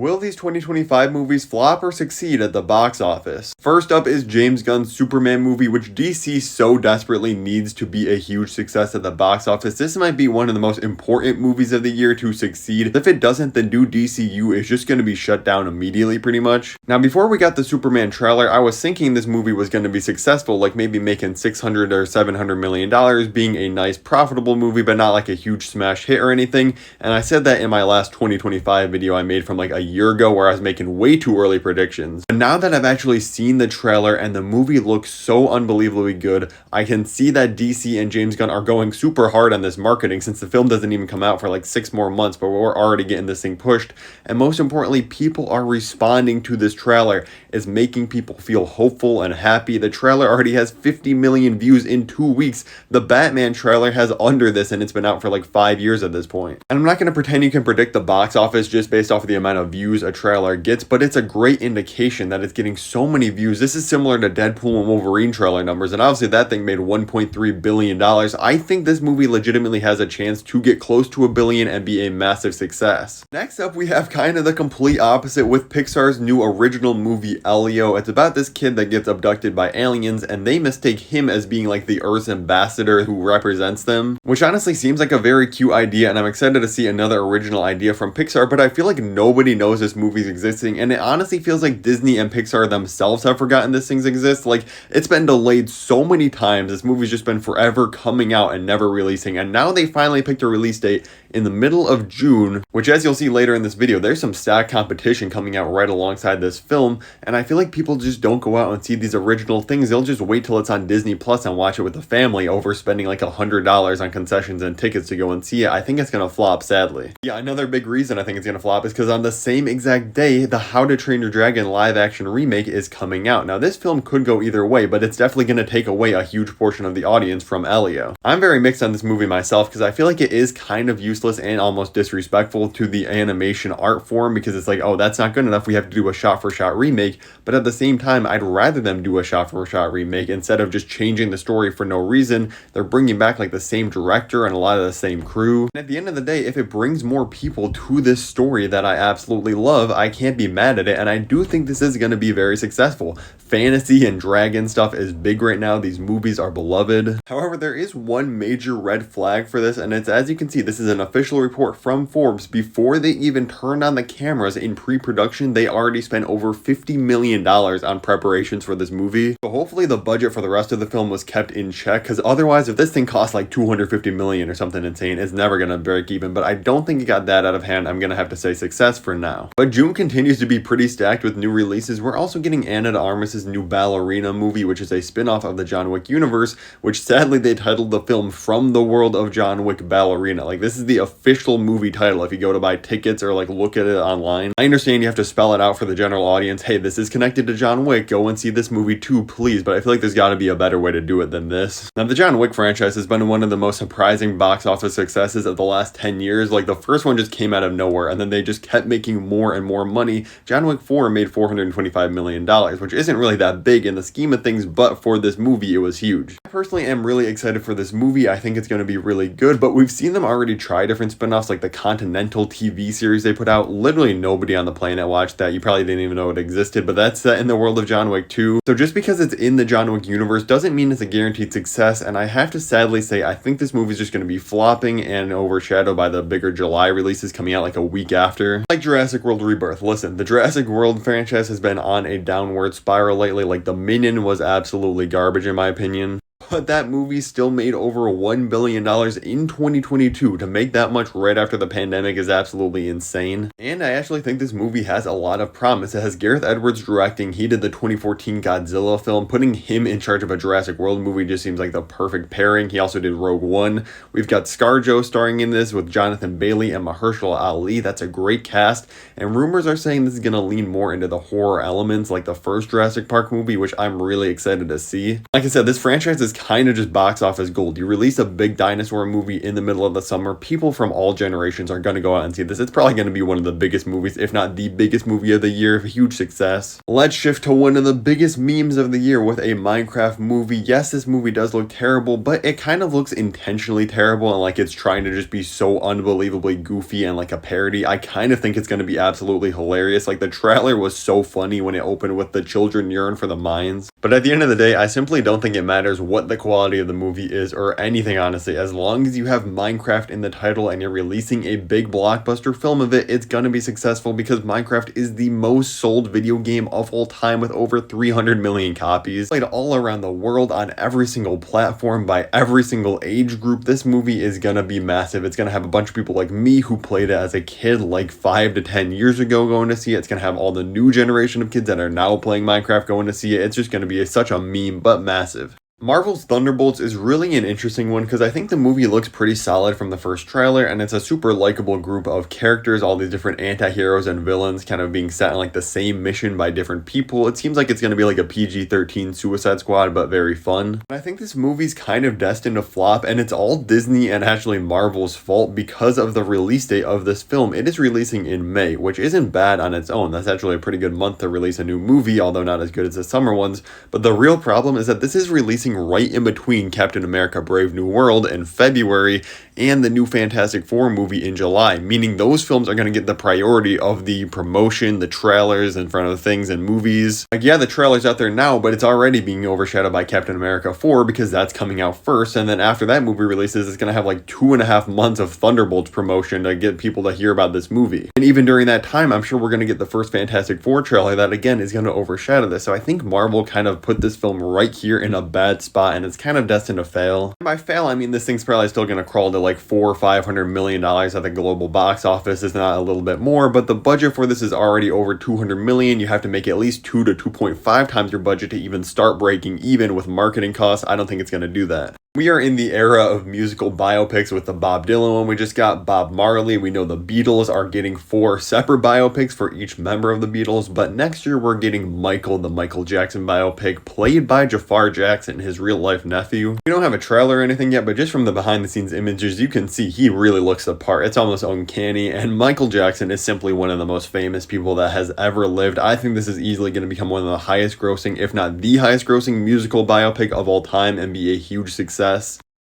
Will these 2025 movies flop or succeed at the box office? First up is James Gunn's Superman movie, which DC so desperately needs to be a huge success at the box office. This might be one of the most important movies of the year to succeed. If it doesn't, the new DCU is just going to be shut down immediately pretty much. Now, before we got the Superman trailer, I was thinking this movie was going to be successful, like maybe making $600 or $700 million, being a nice profitable movie, but not like a huge smash hit or anything. And I said that in my last 2025 video I made from like a year ago where I was making way too early predictions. But now that I've actually seen the trailer and the movie looks so unbelievably good, I can see that DC and James Gunn are going super hard on this marketing since the film doesn't even come out for like 6 more months, but we're already getting this thing pushed. And most importantly, people are responding to this trailer. It's making people feel hopeful and happy. The trailer already has 50 million views in 2 weeks. The Batman trailer has under this and it's been out for like 5 years at this point. And I'm not going to pretend you can predict the box office just based off of the amount of views a trailer gets, but it's a great indication that it's getting so many views. This is similar to Deadpool and Wolverine trailer numbers, and obviously that thing made $1.3 billion. I think this movie legitimately has a chance to get close to $1 billion and be a massive success. Next up, we have kind of the complete opposite with Pixar's new original movie, Elio. It's about this kid that gets abducted by aliens, and they mistake him as being like the Earth's ambassador who represents them, which honestly seems like a very cute idea, and I'm excited to see another original idea from Pixar, but I feel like nobody knows this movie's existing, and it honestly feels like Disney and Pixar themselves have forgotten this thing exists. Like, it's been delayed so many times. This movie's just been forever coming out and never releasing, and now they finally picked a release date in the middle of June, which, as you'll see later in this video, there's some stacked competition coming out right alongside this film, and I feel like people just don't go out and see these original things. They'll just wait till it's on Disney Plus and watch it with the family over spending like $100 on concessions and tickets to go and see it. I think it's gonna flop, sadly. Yeah, another big reason I think it's gonna flop is because on the same exact day, the How to Train Your Dragon live action remake is coming out. Now, this film could go either way, but it's definitely gonna take away a huge portion of the audience from Elio. I'm very mixed on this movie myself because I feel like it is kind of useless and almost disrespectful to the animation art form, because it's like, oh, that's not good enough, we have to do a shot-for-shot remake. But at the same time, I'd rather them do a shot-for-shot remake instead of just changing the story for no reason. They're bringing back like the same director and a lot of the same crew. And at the end of the day, if it brings more people to this story that I absolutely love, I can't be mad at it, and I do think this is going to be very successful. Fantasy and dragon stuff is big right now. These movies are beloved. However, there is one major red flag for this, and it's, as you can see, this is an official report from Forbes. Before they even turned on the cameras in pre-production, they already spent over $50 million on preparations for this movie. So hopefully the budget for the rest of the film was kept in check, because otherwise, if this thing costs like $250 million or something insane, it's never going to break even. But I don't think it got that out of hand. I'm going to have to say success for now. But June continues to be pretty stacked with new releases. We're also getting Ana de Armas' new Ballerina movie, which is a spin-off of the John Wick universe, which sadly they titled the film From the World of John Wick Ballerina. Like, this is the official movie title if you go to buy tickets or like look at it online. I understand you have to spell it out for the general audience. Hey, this is connected to John Wick. Go and see this movie too, please. But I feel like there's got to be a better way to do it than this. Now, the John Wick franchise has been one of the most surprising box office successes of the last 10 years. Like, the first one just came out of nowhere, and then they just kept making more and more money. John Wick 4 made $425 million, which isn't really that big in the scheme of things, but for this movie, it was huge. I personally am really excited for this movie. I think it's going to be really good, but we've seen them already try different spin-offs, like the Continental TV series they put out. Literally nobody on the planet watched that. You probably didn't even know it existed, but that's set in the world of John Wick 2. So just because it's in the John Wick universe doesn't mean it's a guaranteed success, and I have to sadly say I think this movie is just going to be flopping and overshadowed by the bigger July releases coming out like a week after. Like Jurassic World Rebirth. Listen, the Jurassic World franchise has been on a downward spiral lately. Like, the Minion was absolutely garbage in my opinion. But that movie still made over $1 billion in 2022. To make that much right after the pandemic is absolutely insane. And I actually think this movie has a lot of promise. It has Gareth Edwards directing. He did the 2014 Godzilla film. Putting him in charge of a Jurassic World movie just seems like the perfect pairing. He also did Rogue One. We've got ScarJo starring in this with Jonathan Bailey and Mahershala Ali. That's a great cast. And rumors are saying this is going to lean more into the horror elements like the first Jurassic Park movie, which I'm really excited to see. Like I said, this franchise is is kind of just box office gold. You release a big dinosaur movie in the middle of the summer, people from all generations are going to go out and see this. It's probably going to be one of the biggest movies, if not the biggest movie of the year, a huge success. Let's shift to one of the biggest memes of the year with a Minecraft movie. Yes, this movie does look terrible, but it kind of looks intentionally terrible and like it's trying to just be so unbelievably goofy and like a parody. I kind of think it's going to be absolutely hilarious. Like the trailer was so funny when it opened with the children yearn for the mines. But at the end of the day, I simply don't think it matters what the quality of the movie is or anything, honestly. As long as you have Minecraft in the title and you're releasing a big blockbuster film of it, it's gonna be successful because Minecraft is the most sold video game of all time with over 300 million copies. Played all around the world on every single platform by every single age group. This movie is gonna be massive. It's gonna have a bunch of people like me who played it as a kid like 5 to 10 years ago going to see it. It's gonna have all the new generation of kids that are now playing Minecraft going to see it. It's just gonna be such a meme, but massive. Marvel's Thunderbolts is really an interesting one because I think the movie looks pretty solid from the first trailer, and it's a super likable group of characters, all these different anti-heroes and villains kind of being set on like the same mission by different people. It seems like it's going to be like a PG-13 Suicide Squad, but very fun. And I think this movie's kind of destined to flop, and it's all Disney and actually Marvel's fault because of the release date of this film. It is releasing in May, which isn't bad on its own. That's actually a pretty good month to release a new movie, although not as good as the summer ones. But the real problem is that this is releasing right in between Captain America Brave New World in February and the new Fantastic Four movie in July, meaning those films are going to get the priority of the promotion, the trailers in front of things and movies. Like, yeah, the trailer's out there now, but it's already being overshadowed by Captain America 4 because that's coming out first, and then after that movie releases, it's going to have like 2.5 months of Thunderbolts promotion to get people to hear about this movie. And even during that time, I'm sure we're going to get the first Fantastic Four trailer that, again, is going to overshadow this. So I think Marvel kind of put this film right here in a bad spot, and it's kind of destined to fail. And by fail, I mean this thing's probably still going to crawl to like $400 or $500 million at the global box office. Is not a little bit more, but the budget for this is already over $200 million. You have to make at least 2 to 2.5 times your budget to even start breaking even with marketing costs. I don't think it's going to do that. We are in the era of musical biopics with the Bob Dylan one we just got, Bob Marley. We know the Beatles are getting 4 separate biopics for each member of the Beatles, but next year we're getting Michael, the Michael Jackson biopic, played by Jafar Jackson, his real-life nephew. We don't have a trailer or anything yet, but just from the behind-the-scenes images, you can see he really looks the part. It's almost uncanny, and Michael Jackson is simply one of the most famous people that has ever lived. I think this is easily going to become one of the highest-grossing, if not the highest-grossing musical biopic of all time and be a huge success.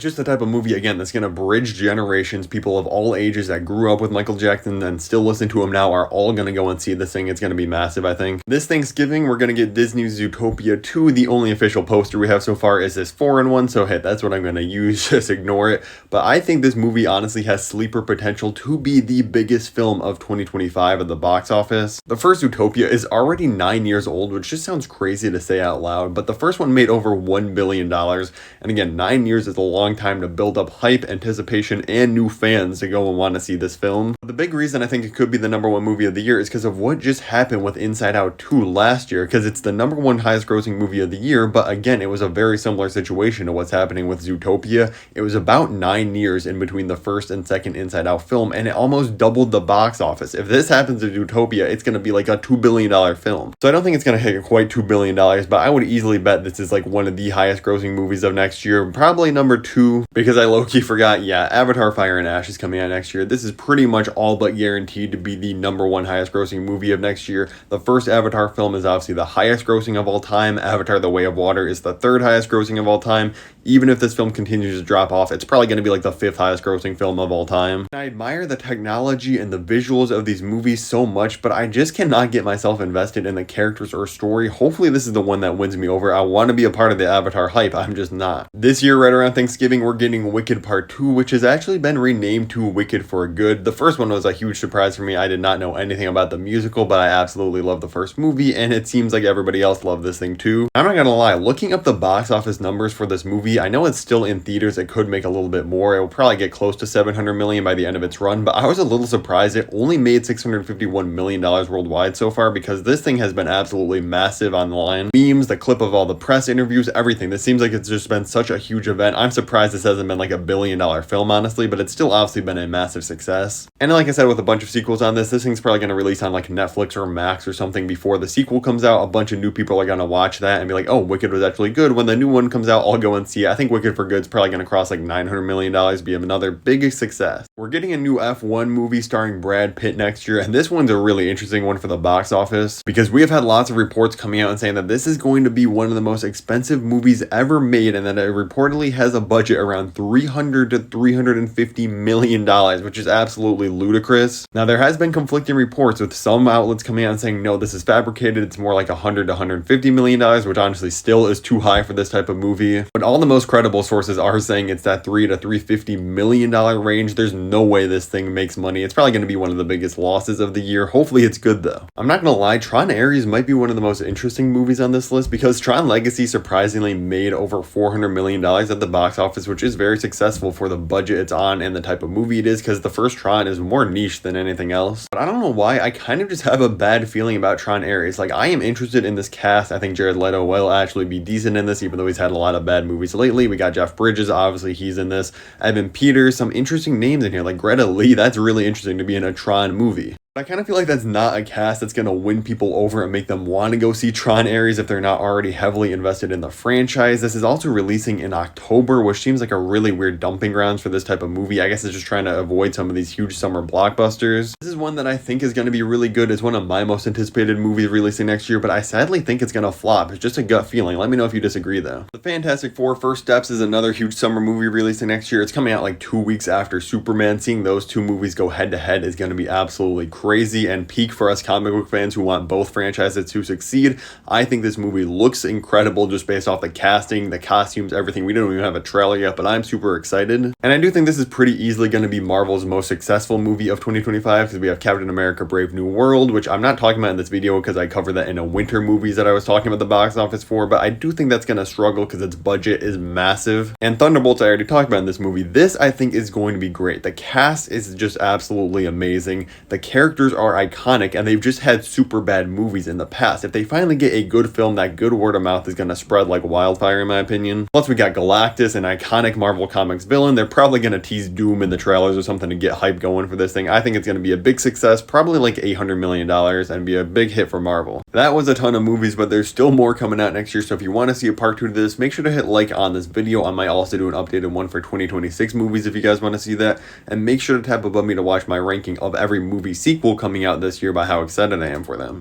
Just the type of movie, again, that's going to bridge generations. People of all ages that grew up with Michael Jackson and still listen to him now are all going to go and see this thing. It's going to be massive, I think. This Thanksgiving, we're going to get Disney's Zootopia 2. The only official poster we have so far is this foreign one, so hey, that's what I'm going to use. Just ignore it. But I think this movie honestly has sleeper potential to be the biggest film of 2025 at the box office. The first Zootopia is already 9 years old, which just sounds crazy to say out loud, but the first one made over $1 billion. And again, 9 years is a long time to build up hype, anticipation, and new fans to go and want to see this film. The big reason I think it could be the #1 movie of the year is because of what just happened with Inside Out 2 last year, because it's the #1 highest grossing movie of the year, but again, it was a very similar situation to what's happening with Zootopia. It was about 9 years in between the first and second Inside Out film, and it almost doubled the box office. If this happens to Zootopia, it's going to be like a $2 billion film. So I don't think it's going to hit quite $2 billion, but I would easily bet this is like one of the highest grossing movies of next year, probably #2. Because I low-key forgot, yeah, Avatar Fire and Ash is coming out next year. This is pretty much all but guaranteed to be the #1 highest grossing movie of next year. The first Avatar film is obviously the highest grossing of all time. Avatar The Way of Water is the 3rd highest grossing of all time. Even if this film continues to drop off, it's probably going to be like the 5th highest grossing film of all time. I admire the technology and the visuals of these movies so much, but I just cannot get myself invested in the characters or story. Hopefully this is the one that wins me over. I want to be a part of the Avatar hype. I'm just not. This year, right around Thanksgiving, we're getting Wicked Part 2, which has actually been renamed to Wicked for Good. The first one was a huge surprise for me. I did not know anything about the musical, but I absolutely love the first movie, and it seems like everybody else loved this thing too. I'm not gonna lie, looking up the box office numbers for this movie, I know it's still in theaters. It could make a little bit more. It will probably get close to $700 million by the end of its run, but I was a little surprised it only made $651 million worldwide so far, because this thing has been absolutely massive online. Memes, the clip of all the press interviews, everything. This seems like it's just been such a huge event. I'm surprised surprised this hasn't been like $1 billion film, honestly, but it's still obviously been a massive success. And like I said, with a bunch of sequels on this thing's probably going to release on like Netflix or Max or something before the sequel comes out. A bunch of new people are going to watch that and be like, oh, Wicked was actually good. When the new one comes out, I'll go and see it. I think Wicked for Good's probably going to cross like $900 million, be another big success. We're getting a new F1 movie starring Brad Pitt next year, and this one's a really interesting one for the box office because we have had lots of reports coming out and saying that this is going to be one of the most expensive movies ever made, and that it reportedly has a budget around $300 to $350 million, which is absolutely ludicrous. Now, there has been conflicting reports with some outlets coming out and saying, no, this is fabricated. It's more like $100 to $150 million, which honestly still is too high for this type of movie. But all the most credible sources are saying it's that $300 to $350 million range. There's no way this thing makes money. It's probably going to be one of the biggest losses of the year. Hopefully it's good though. I'm not going to lie, Tron Aries might be one of the most interesting movies on this list because Tron Legacy surprisingly made over $400 million at the box office, which is very successful for the budget it's on and the type of movie it is, because the first Tron is more niche than anything else. But I don't know why, I kind of just have a bad feeling about Tron Aries. Like, I am interested in this cast. I think Jared Leto will actually be decent in this, even though he's had a lot of bad movies lately. We got Jeff Bridges, obviously he's in this. Evan Peters, some interesting names in here, like Greta Lee. That's really interesting to be in a Tron movie. I kind of feel like that's not a cast that's going to win people over and make them want to go see Tron Aries if they're not already heavily invested in the franchise. This is also releasing in October, which seems like a really weird dumping grounds for this type of movie. I guess it's just trying to avoid some of these huge summer blockbusters. This is one that I think is going to be really good. It's one of my most anticipated movies releasing next year, but I sadly think it's going to flop. It's just a gut feeling. Let me know if you disagree though. The Fantastic Four First Steps is another huge summer movie releasing next year. It's coming out like 2 weeks after Superman. Seeing those two movies go head to head is going to be absolutely crazy and peak for us comic book fans who want both franchises to succeed. I think this movie looks incredible just based off the casting, the costumes, everything. We don't even have a trailer yet, but I'm super excited. And I do think this is pretty easily going to be Marvel's most successful movie of 2025 because we have Captain America Brave New World, which I'm not talking about in this video because I covered that in a winter movies that I was talking about the box office for, but I do think that's going to struggle because its budget is massive. And Thunderbolts I already talked about in this movie. This I think is going to be great. The cast is just absolutely amazing. The characters are iconic and they've just had super bad movies in the past. If they finally get a good film, that good word of mouth is going to spread like wildfire in my opinion. Plus we got Galactus, an iconic Marvel Comics villain. They're probably going to tease Doom in the trailers or something to get hype going for this thing. I think it's going to be a big success, probably like $800 million, and be a big hit for Marvel. That was a ton of movies, but there's still more coming out next year, so if you want to see a part 2 to this, make sure to hit like on this video. I might also do an updated one for 2026 movies if you guys want to see that, and make sure to tap above me to watch my ranking of every movie sequel coming out this year by how excited I am for them.